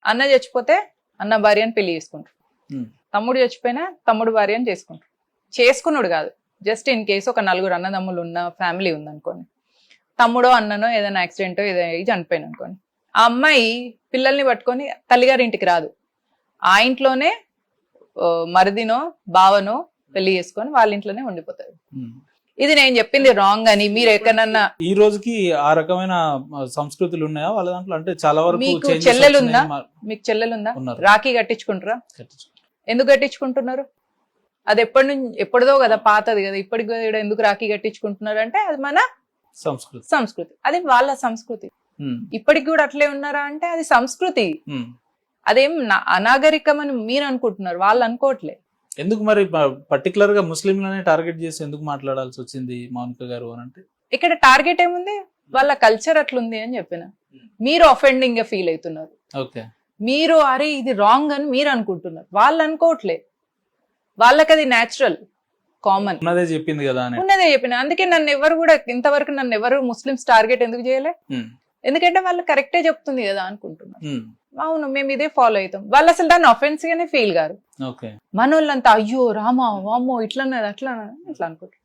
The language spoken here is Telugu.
అన్న చచ్చిపోతే అన్న భార్యని పెళ్లి చేసుకుంటారు, ఉమ్, తమ్ముడు చచ్చిపోయినా తమ్ముడు భార్యని చేసుకుంటారు. చేసుకున్నాడు కాదు, జస్ట్ ఇన్ కేసు ఒక 4 అన్నదమ్ములు ఉన్న ఫ్యామిలీ ఉందనుకోండి, తమ్ముడో అన్ననో ఏదైనా యాక్సిడెంటో ఏదైనా చనిపోయిన అనుకోండి, ఆ అమ్మాయి పిల్లల్ని పట్టుకొని తల్లిగారి ఇంటికి రాదు, ఆ ఇంట్లోనే మరిదినో బావనో పెళ్లి చేసుకొని వాళ్ళ ఇంట్లోనే ఉండిపోతారు. ఉమ్. ఇది నేను చెప్పింది రాంగ్ అని మీరు ఎక్కడన్నా, ఈ రోజుకి ఆ రకమైన సంస్కృతులు ఉన్నాయా వాళ్ళ దాంట్లో? అంటే చాలా వరకు మీకు changes చెల్లెలుందా? వచ్చినాయి. మీకు చెల్లెలుందా? ఉన్నారు. రాఖీ కట్టించుకుంటారా? కట్టించు. ఎందుకు కట్టించుకుంటున్నారు? అది ఎప్పటిదో కదా, పాతది కదా, ఇప్పటికి కూడా ఎందుకు రాఖీ కట్టించుకుంటున్నారు అంటే అది మన సంస్కృతి. సంస్కృతి, అది వాళ్ళ సంస్కృతి. ఉమ్, ఇప్పటికి కూడా అట్లే ఉన్నారా అంటే అది సంస్కృతి, ఉమ్. అదేం అనాగరికం అని మీరు అనుకుంటున్నారు, వాళ్ళు అనుకోవట్లే. ఎందుకు మరి పర్టికులర్ గా ముస్లింలనే టార్గెట్ చేసి ఎందుకు మాట్లాడాల్సి వచ్చింది మౌనిక గారు అని అంటే? ఇక్కడ టార్గెట్ ఏముంది, వాళ్ళ కల్చర్ అట్లుంది అని చెప్పిన. మీరు అఫెండింగ్ గా ఫీల్ అవుతున్నారు, ఓకే. మీరు అరే ఇది రాంగ్ అని మీరు అనుకుంటున్నారు, వాళ్ళు అనుకోవట్లే, వాళ్ళకి అది న్యాచురల్ కామన్. ఉన్నదే చెప్పింది కదా అని. ఉన్నదే చెప్పిన. అందుకే నన్ను ఎవరు కూడా ఇంతవరకు నన్ను ఎవరు ముస్లిమ్స్ టార్గెట్ ఎందుకు చేయలే, ఉమ్, ఎందుకంటే వాళ్ళు కరెక్టే చెప్తుంది కదా అనుకుంటున్నారు. ఉమ్, అవును మేము ఇదే ఫాలో అవుతాం, వాళ్ళు అసలు దాన్ని అఫెన్స్ గానే ఫీల్ గారు. ఓకే. మనోళ్ళంతా అయ్యో రామా వామ్మో ఇట్లన్నది అట్లా ఇట్లా అనుకుంటారు.